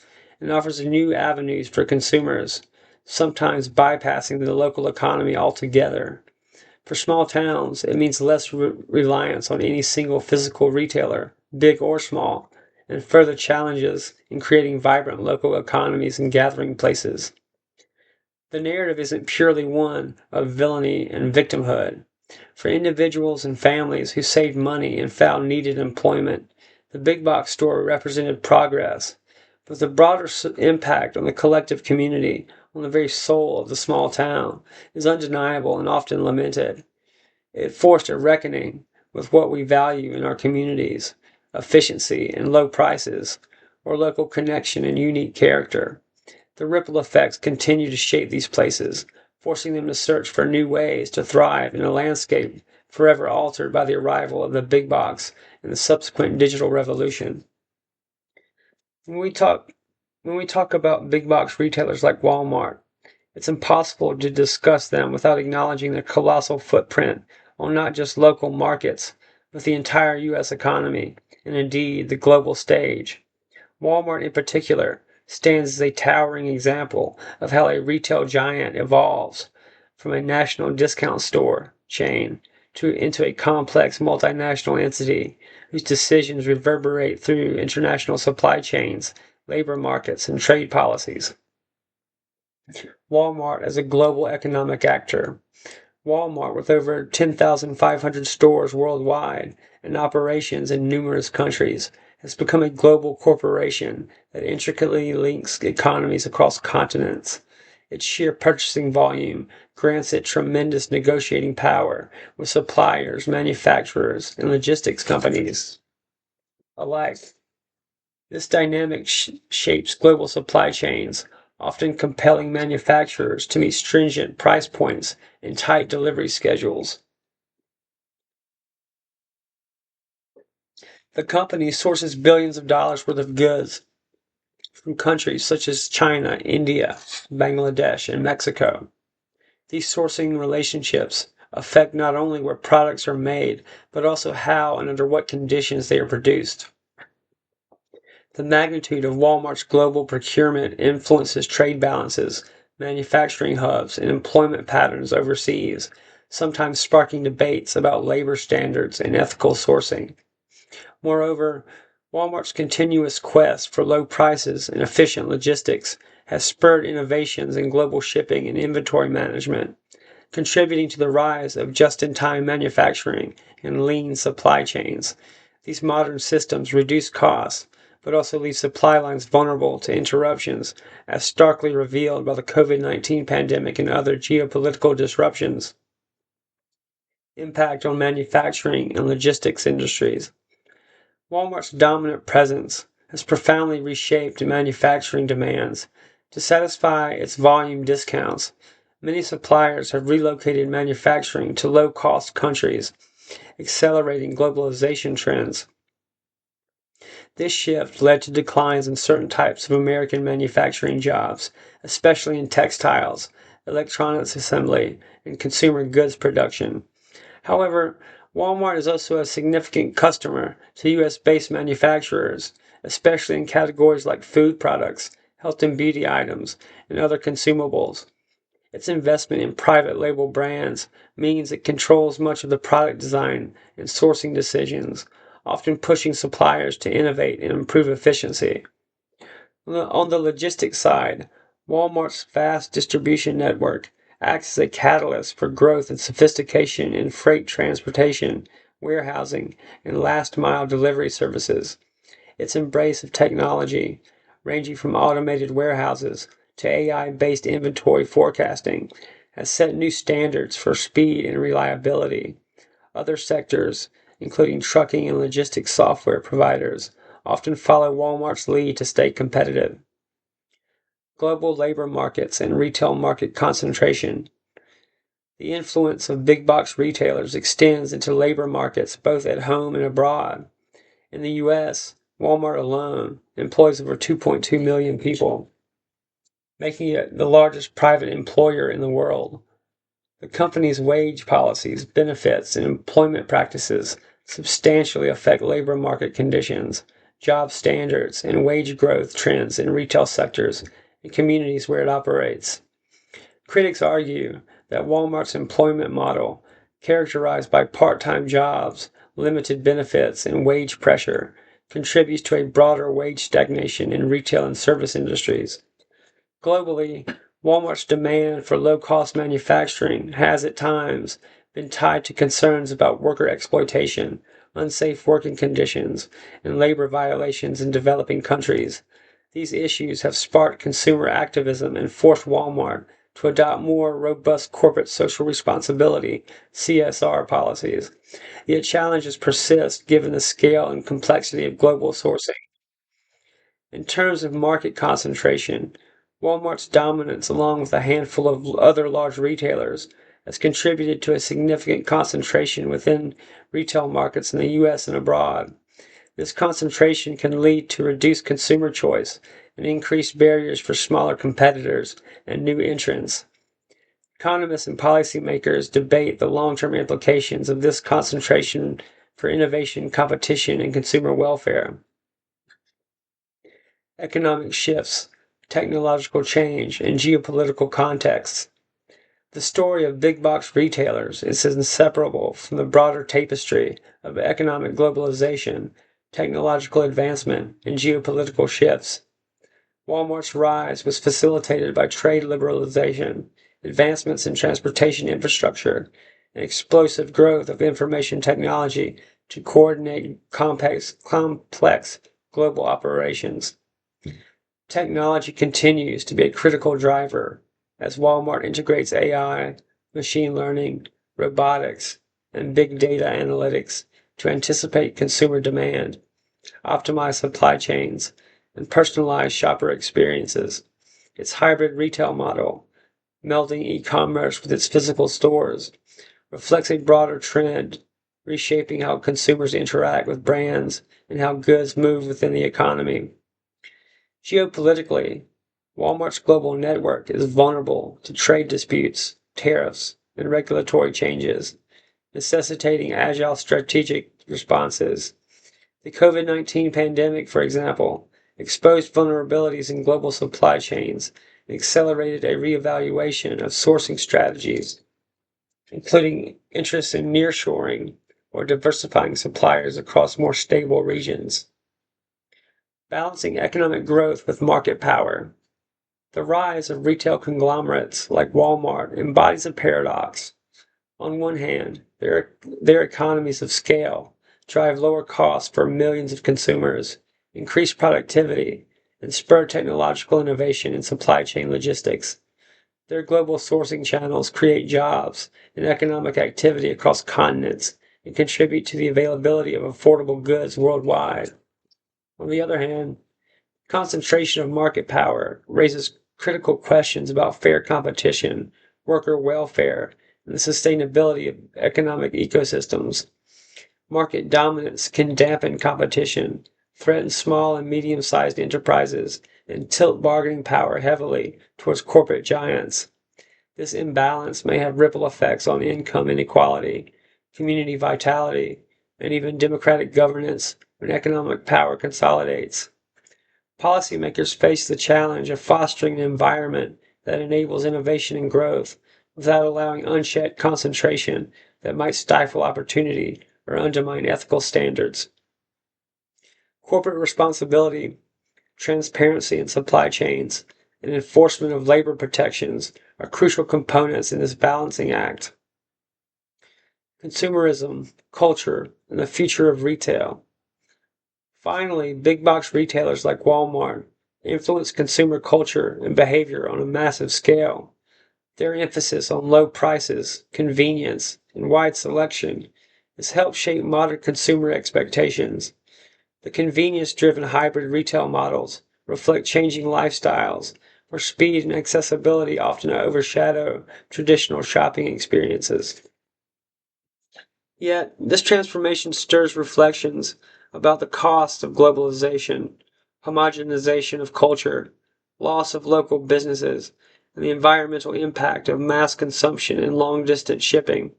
and offers new avenues for consumers, sometimes bypassing the local economy altogether. For small towns, it means less reliance on any single physical retailer, big or small, and further challenges in creating vibrant local economies and gathering places. The narrative isn't purely one of villainy and victimhood. For individuals and families who saved money and found needed employment, the big box store represented progress. But the broader impact on the collective community, on the very soul of the small town, is undeniable and often lamented. It forced a reckoning with what we value in our communities: efficiency and low prices, or local connection and unique character. The ripple effects continue to shape these places, forcing them to search for new ways to thrive in a landscape forever altered by the arrival of the big box and the subsequent digital revolution. When we talk about big box retailers like Walmart, it's impossible to discuss them without acknowledging their colossal footprint on not just local markets, but the entire U.S. economy, and indeed the global stage. Walmart, in particular, stands as a towering example of how a retail giant evolves from a national discount store chain into a complex multinational entity whose decisions reverberate through international supply chains, labor markets, and trade policies. Walmart as a global economic actor. Walmart, with over 10,500 stores worldwide and operations in numerous countries, has become a global corporation that intricately links economies across continents. Its sheer purchasing volume grants it tremendous negotiating power with suppliers, manufacturers, and logistics companies alike. This dynamic shapes global supply chains, often compelling manufacturers to meet stringent price points and tight delivery schedules. The company sources billions of dollars worth of goods from countries such as China, India, Bangladesh, and Mexico. These sourcing relationships affect not only where products are made, but also how and under what conditions they are produced. The magnitude of Walmart's global procurement influences trade balances, manufacturing hubs, and employment patterns overseas, sometimes sparking debates about labor standards and ethical sourcing. Moreover, Walmart's continuous quest for low prices and efficient logistics has spurred innovations in global shipping and inventory management, contributing to the rise of just-in-time manufacturing and lean supply chains. These modern systems reduce costs, but also leave supply lines vulnerable to interruptions, as starkly revealed by the COVID-19 pandemic and other geopolitical disruptions. Impact on manufacturing and logistics industries. Walmart's dominant presence has profoundly reshaped manufacturing demands. To satisfy its volume discounts, many suppliers have relocated manufacturing to low-cost countries, accelerating globalization trends. This shift led to declines in certain types of American manufacturing jobs, especially in textiles, electronics assembly, and consumer goods production. However, Walmart is also a significant customer to U.S.-based manufacturers, especially in categories like food products, health and beauty items, and other consumables. Its investment in private label brands means it controls much of the product design and sourcing decisions, often pushing suppliers to innovate and improve efficiency. On the logistics side, Walmart's vast distribution network acts as a catalyst for growth and sophistication in freight transportation, warehousing, and last-mile delivery services. Its embrace of technology, ranging from automated warehouses to AI-based inventory forecasting, has set new standards for speed and reliability. Other sectors, including trucking and logistics software providers, often follow Walmart's lead to stay competitive. Global labor markets and retail market concentration. The influence of big box retailers extends into labor markets both at home and abroad. In the U.S., Walmart alone employs over 2.2 million people, making it the largest private employer in the world. The company's wage policies, benefits, and employment practices substantially affect labor market conditions, job standards, and wage growth trends in retail sectors and communities where it operates. Critics argue that Walmart's employment model characterized by part-time jobs, limited benefits, and wage pressure, contributes to a broader wage stagnation in retail and service industries. Globally, Walmart's demand for low-cost manufacturing has at times been tied to concerns about worker exploitation, unsafe working conditions, and labor violations in developing countries. These issues have sparked consumer activism and forced Walmart to adopt more robust corporate social responsibility (CSR) policies. Yet challenges persist given the scale and complexity of global sourcing. In terms of market concentration, Walmart's dominance, along with a handful of other large retailers, has contributed to a significant concentration within retail markets in the U.S. and abroad. This concentration can lead to reduced consumer choice and increased barriers for smaller competitors and new entrants. Economists and policymakers debate the long-term implications of this concentration for innovation, competition, and consumer welfare. Economic shifts, technological change, and geopolitical contexts. The story of big box retailers is inseparable from the broader tapestry of economic globalization, technological advancement, and geopolitical shifts. Walmart's rise was facilitated by trade liberalization, advancements in transportation infrastructure, and explosive growth of information technology to coordinate complex global operations. Technology continues to be a critical driver as Walmart integrates AI, machine learning, robotics, and big data analytics to anticipate consumer demand, optimize supply chains, and personalize shopper experiences. Its hybrid retail model, melding e-commerce with its physical stores, reflects a broader trend, reshaping how consumers interact with brands and how goods move within the economy. Geopolitically, Walmart's global network is vulnerable to trade disputes, tariffs, and regulatory changes, necessitating agile strategic responses. The COVID-19 pandemic, for example, exposed vulnerabilities in global supply chains and accelerated a reevaluation of sourcing strategies, including interest in nearshoring or diversifying suppliers across more stable regions. Balancing economic growth with market power. The rise of retail conglomerates like Walmart embodies a paradox. On one hand, their economies of scale drive lower costs for millions of consumers, increase productivity, and spur technological innovation in supply chain logistics. Their global sourcing channels create jobs and economic activity across continents and contribute to the availability of affordable goods worldwide. On the other hand, concentration of market power raises critical questions about fair competition, worker welfare, and the sustainability of economic ecosystems. Market dominance can dampen competition, threaten small and medium-sized enterprises, and tilt bargaining power heavily towards corporate giants. This imbalance may have ripple effects on income inequality, community vitality, and even democratic governance when economic power consolidates. Policymakers face the challenge of fostering an environment that enables innovation and growth without allowing unchecked concentration that might stifle opportunity or undermine ethical standards. Corporate responsibility, transparency in supply chains, and enforcement of labor protections are crucial components in this balancing act. Consumerism, culture, and the future of retail. Finally, big box retailers like Walmart influence consumer culture and behavior on a massive scale. Their emphasis on low prices, convenience, and wide selection has helped shape modern consumer expectations. The convenience-driven hybrid retail models reflect changing lifestyles, where speed and accessibility often overshadow traditional shopping experiences. Yet, this transformation stirs reflections about the cost of globalization, homogenization of culture, loss of local businesses, and the environmental impact of mass consumption and long-distance shipping.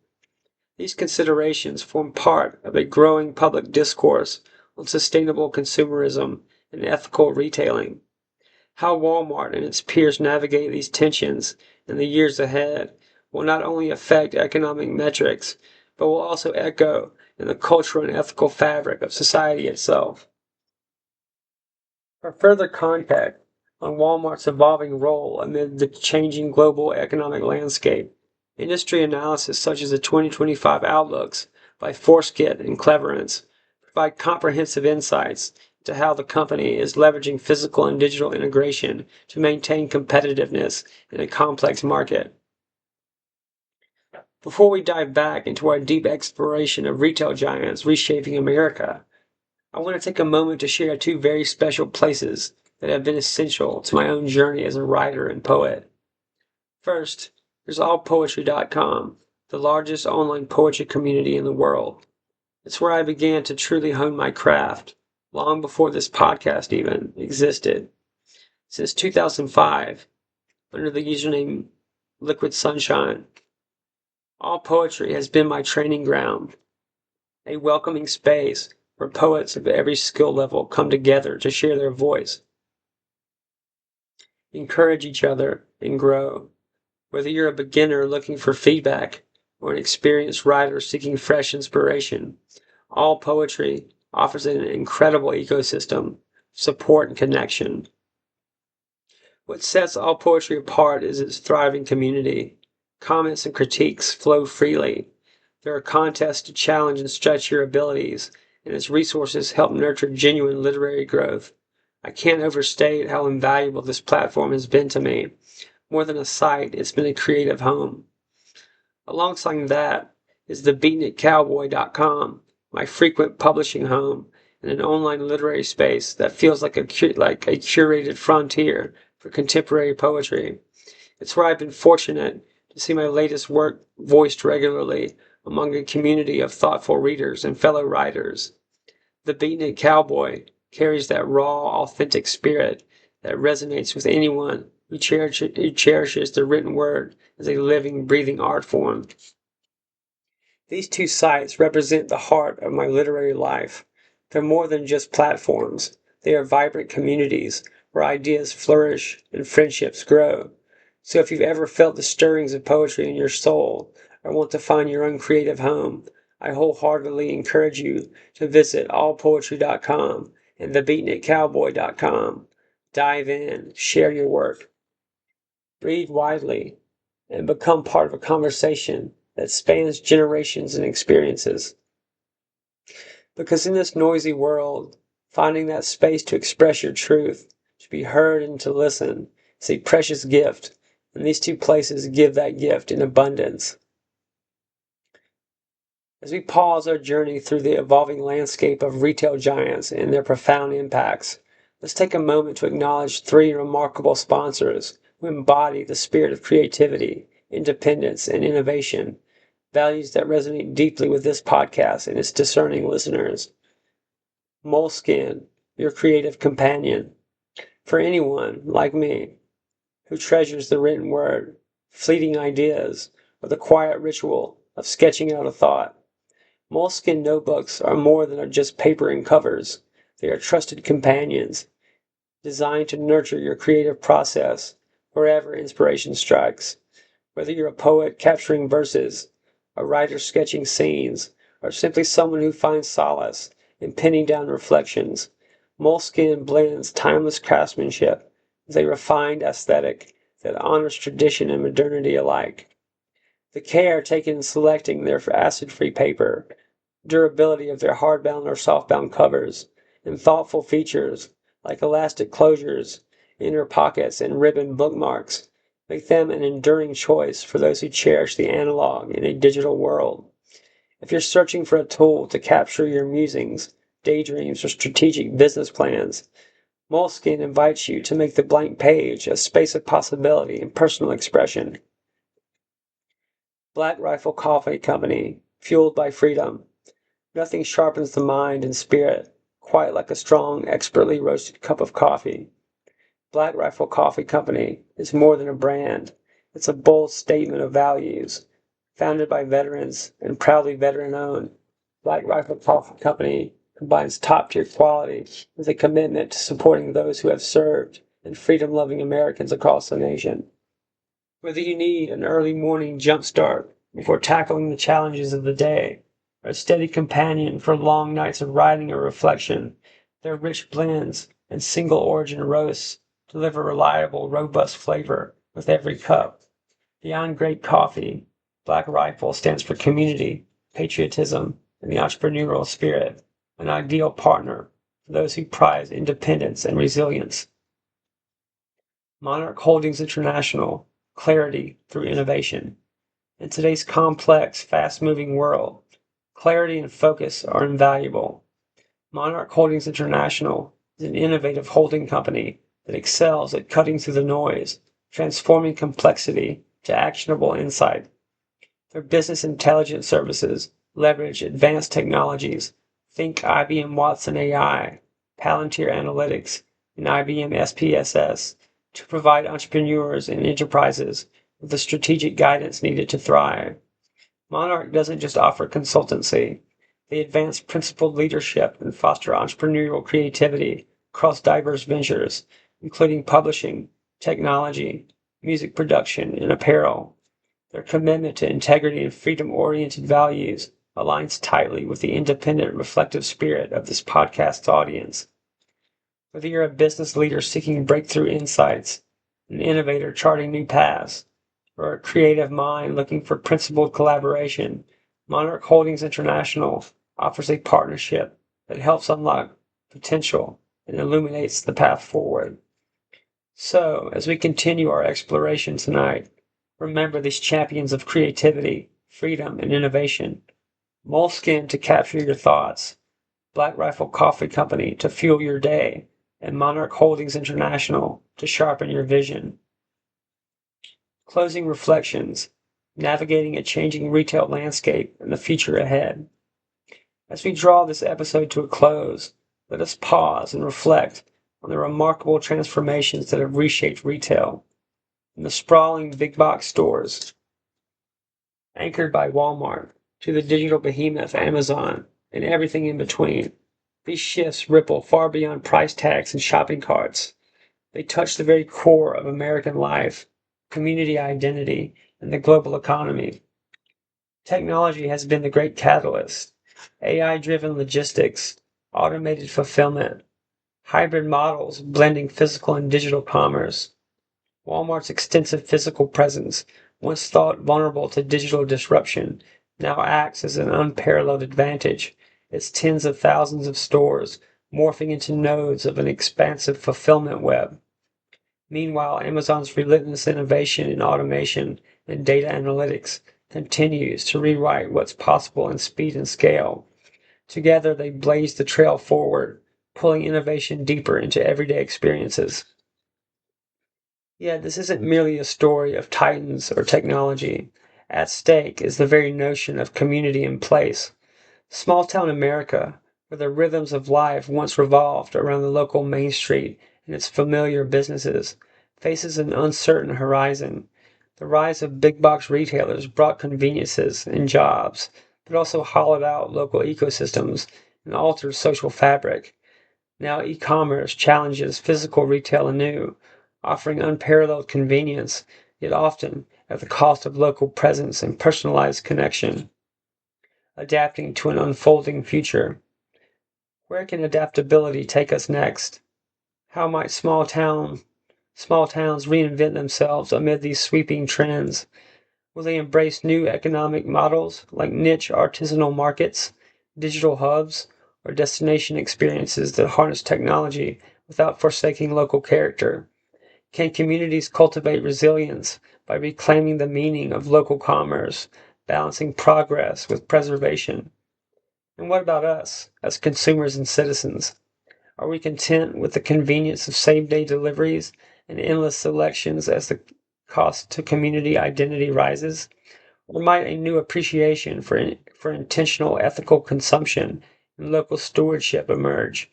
These considerations form part of a growing public discourse on sustainable consumerism and ethical retailing. How Walmart and its peers navigate these tensions in the years ahead will not only affect economic metrics, but will also echo in the cultural and ethical fabric of society itself. For further context on Walmart's evolving role amid the changing global economic landscape, industry analysis such as the 2025 outlooks by Forskit and Cleverance provide comprehensive insights into how the company is leveraging physical and digital integration to maintain competitiveness in a complex market. Before we dive back into our deep exploration of retail giants reshaping America, I want to take a moment to share two very special places that have been essential to my own journey as a writer and poet. First, there's allpoetry.com, the largest online poetry community in the world. It's where I began to truly hone my craft, long before this podcast even existed. Since 2005, under the username Liquid Sunshine, All Poetry has been my training ground, a welcoming space where poets of every skill level come together to share their voice, encourage each other, and grow. Whether you're a beginner looking for feedback or an experienced writer seeking fresh inspiration, All Poetry offers an incredible ecosystem, support, and connection. What sets All Poetry apart is its thriving community. Comments and critiques flow freely. There are contests to challenge and stretch your abilities, and its resources help nurture genuine literary growth. I can't overstate how invaluable this platform has been to me. More than a site, it's been a creative home. Alongside that is the beatnitcowboy.com, my frequent publishing home, and an online literary space that feels like a curated frontier for contemporary poetry. It's where I've been fortunate to see my latest work voiced regularly among a community of thoughtful readers and fellow writers. The Beatnik Cowboy carries that raw, authentic spirit that resonates with anyone who cherishes the written word as a living, breathing art form. These two sites represent the heart of my literary life. They're more than just platforms. They are vibrant communities where ideas flourish and friendships grow. So if you've ever felt the stirrings of poetry in your soul or want to find your own creative home, I wholeheartedly encourage you to visit allpoetry.com and thebeatnitcowboy.com. Dive in, share your work, read widely, and become part of a conversation that spans generations and experiences. Because in this noisy world, finding that space to express your truth, to be heard and to listen, is a precious gift, and these two places give that gift in abundance. As we pause our journey through the evolving landscape of retail giants and their profound impacts, let's take a moment to acknowledge three remarkable sponsors who embody the spirit of creativity, independence, and innovation, values that resonate deeply with this podcast and its discerning listeners. Moleskin, your creative companion. For anyone, like me, who treasures the written word, fleeting ideas, or the quiet ritual of sketching out a thought, Moleskin notebooks are more than just paper and covers. They are trusted companions, designed to nurture your creative process wherever inspiration strikes. Whether you're a poet capturing verses, a writer sketching scenes, or simply someone who finds solace in penning down reflections, Moleskin blends timeless craftsmanship with a refined aesthetic that honors tradition and modernity alike. The care taken in selecting their acid-free paper, durability of their hardbound or softbound covers, and thoughtful features like elastic closures, inner pockets, and ribbon bookmarks make them an enduring choice for those who cherish the analog in a digital world. If you're searching for a tool to capture your musings, daydreams, or strategic business plans, Moleskin invites you to make the blank page a space of possibility and personal expression. Black Rifle Coffee Company, fueled by freedom. Nothing sharpens the mind and spirit quite like a strong, expertly roasted cup of coffee. Black Rifle Coffee Company is more than a brand. It's a bold statement of values. Founded by veterans and proudly veteran-owned, Black Rifle Coffee Company combines top-tier quality with a commitment to supporting those who have served and freedom-loving Americans across the nation. Whether you need an early morning jumpstart before tackling the challenges of the day, or a steady companion for long nights of writing or reflection, their rich blends and single origin roasts deliver reliable, robust flavor with every cup. Beyond great coffee, Black Rifle stands for community, patriotism, and the entrepreneurial spirit, an ideal partner for those who prize independence and resilience. Monarch Holdings International, clarity through innovation. In today's complex, fast-moving world, clarity and focus are invaluable. Monarch Holdings International is an innovative holding company that excels at cutting through the noise, transforming complexity to actionable insight. Their business intelligence services leverage advanced technologies, think IBM Watson AI, Palantir Analytics, and IBM SPSS, to provide entrepreneurs and enterprises with the strategic guidance needed to thrive. Monarch doesn't just offer consultancy, they advance principled leadership and foster entrepreneurial creativity across diverse ventures, including publishing, technology, music production, and apparel. Their commitment to integrity and freedom-oriented values aligns tightly with the independent, reflective spirit of this podcast's audience. Whether you're a business leader seeking breakthrough insights, an innovator charting new paths, or a creative mind looking for principled collaboration, Monarch Holdings International offers a partnership that helps unlock potential and illuminates the path forward. So, as we continue our exploration tonight, remember these champions of creativity, freedom, and innovation. Moleskin to capture your thoughts, Black Rifle Coffee Company to fuel your day, and Monarch Holdings International to sharpen your vision. Closing reflections, navigating a changing retail landscape and the future ahead. As we draw this episode to a close, let us pause and reflect on the remarkable transformations that have reshaped retail. From the sprawling big box stores, anchored by Walmart, to the digital behemoth Amazon, and everything in between. These shifts ripple far beyond price tags and shopping carts. They touch the very core of American life, community identity, and the global economy. Technology has been the great catalyst. AI-driven logistics, automated fulfillment, hybrid models blending physical and digital commerce. Walmart's extensive physical presence, once thought vulnerable to digital disruption, now acts as an unparalleled advantage, its tens of thousands of stores morphing into nodes of an expansive fulfillment web. Meanwhile, Amazon's relentless innovation in automation and data analytics continues to rewrite what's possible in speed and scale. Together, they blaze the trail forward, pulling innovation deeper into everyday experiences. Yet, this isn't merely a story of titans or technology. At stake is the very notion of community and place. Small town America, where the rhythms of life once revolved around the local main street and its familiar businesses, faces an uncertain horizon. The rise of big box retailers brought conveniences and jobs, but also hollowed out local ecosystems and altered social fabric. Now e-commerce challenges physical retail anew, offering unparalleled convenience, yet often at the cost of local presence and personalized connection. Adapting to an unfolding future. Where can adaptability take us next? How might small towns reinvent themselves amid these sweeping trends? Will they embrace new economic models like niche artisanal markets, digital hubs, or destination experiences that harness technology without forsaking local character? Can communities cultivate resilience by reclaiming the meaning of local commerce, balancing progress with preservation? And what about us, as consumers and citizens? Are we content with the convenience of same-day deliveries and endless selections as the cost to community identity rises? Or might a new appreciation for intentional ethical consumption and local stewardship emerge?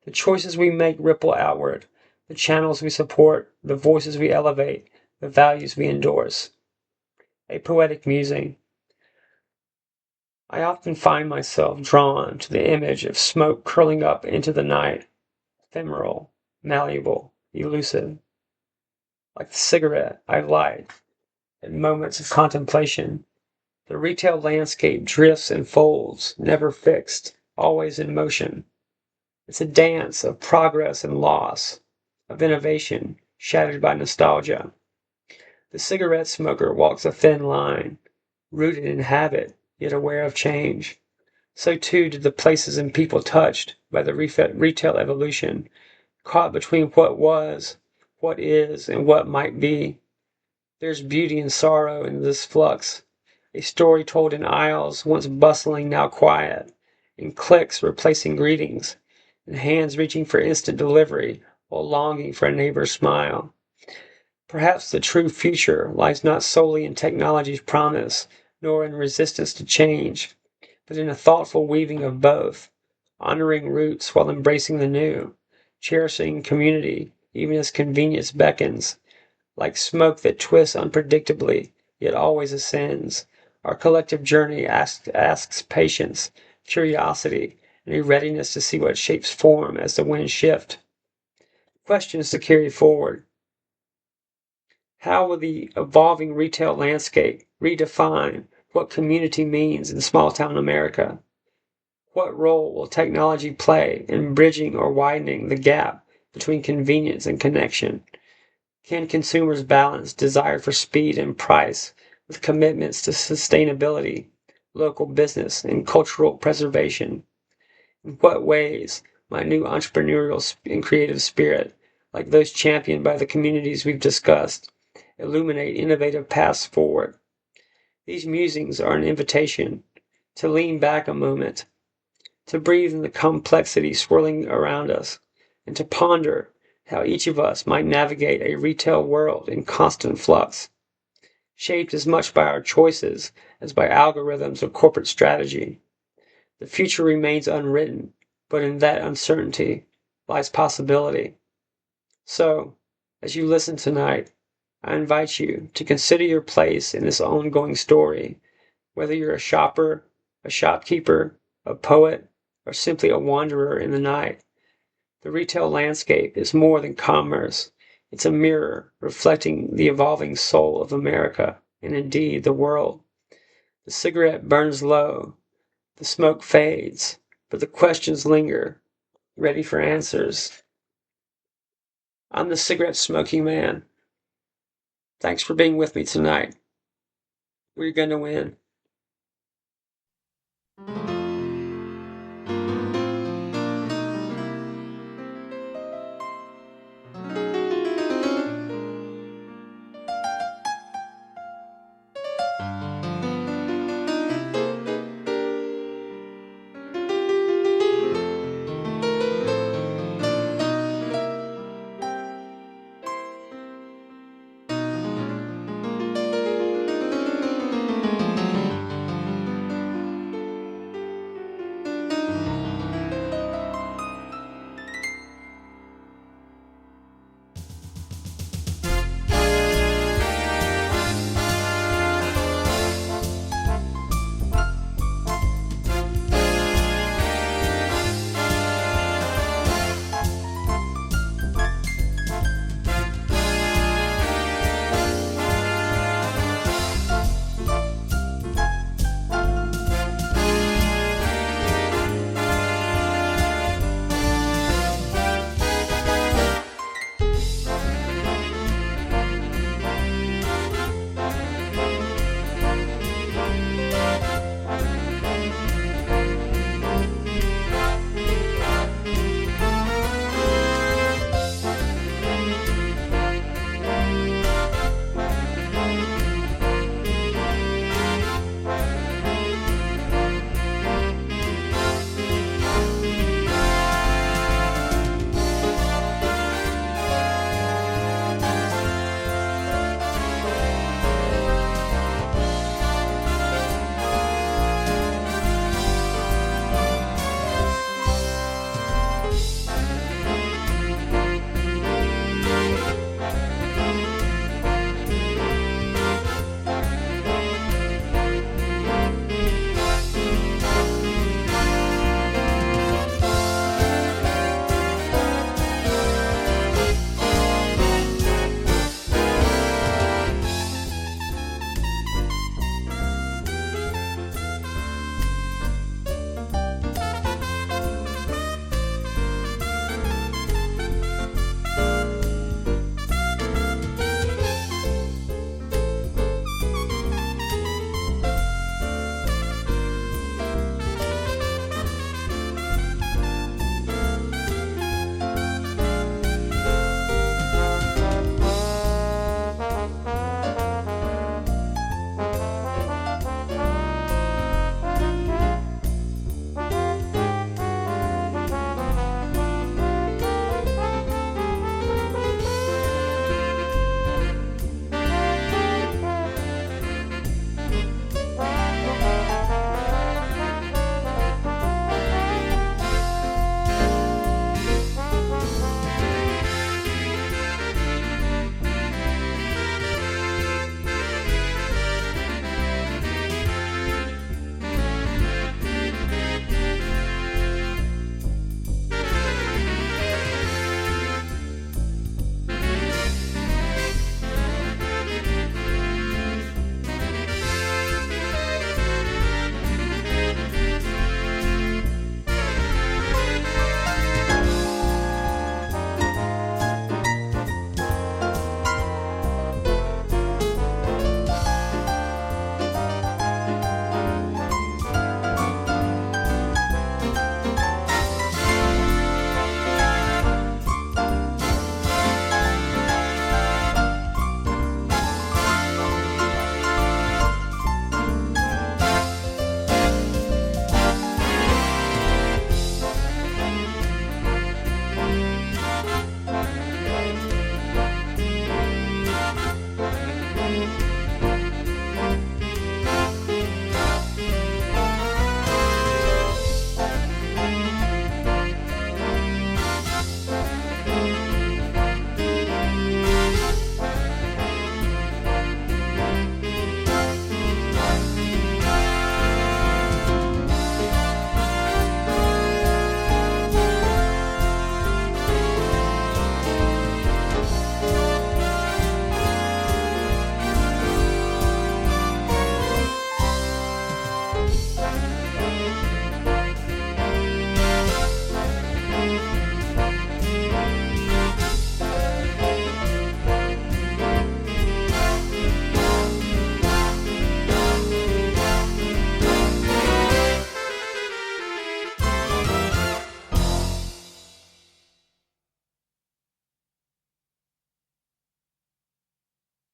The choices we make ripple outward, the channels we support, the voices we elevate, the values we endorse. A poetic musing. I often find myself drawn to the image of smoke curling up into the night, ephemeral, malleable, elusive, like the cigarette I light and moments of contemplation. The retail landscape drifts and folds, never fixed, always in motion. It's a dance of progress and loss, of innovation shattered by nostalgia. The cigarette smoker walks a thin line, rooted in habit, yet aware of change. So too did the places and people touched by the retail evolution, caught between what was, what is, and what might be. There's beauty and sorrow in this flux, a story told in aisles once bustling, now quiet, in clicks replacing greetings, in hands reaching for instant delivery while longing for a neighbor's smile. Perhaps the true future lies not solely in technology's promise, nor in resistance to change, but in a thoughtful weaving of both, honoring roots while embracing the new, cherishing community even as convenience beckons. Like smoke that twists unpredictably, yet always ascends, our collective journey asks patience, curiosity, and a readiness to see what shapes form as the winds shift. Questions to carry forward. How will the evolving retail landscape redefine what community means in small town America? What role will technology play in bridging or widening the gap between convenience and connection? Can consumers balance desire for speed and price with commitments to sustainability, local business, and cultural preservation? In what ways might new entrepreneurial and creative spirit, like those championed by the communities we've discussed, illuminate innovative paths forward? These musings are an invitation to lean back a moment, to breathe in the complexity swirling around us, and to ponder how each of us might navigate a retail world in constant flux, shaped as much by our choices as by algorithms or corporate strategy. The future remains unwritten, but in that uncertainty lies possibility. So, as you listen tonight, I invite you to consider your place in this ongoing story, whether you're a shopper, a shopkeeper, a poet, or simply a wanderer in the night. The retail landscape is more than commerce. It's a mirror reflecting the evolving soul of America, and indeed the world. The cigarette burns low, the smoke fades, but the questions linger, ready for answers. I'm the cigarette smoking man. Thanks for being with me tonight. We're going to win.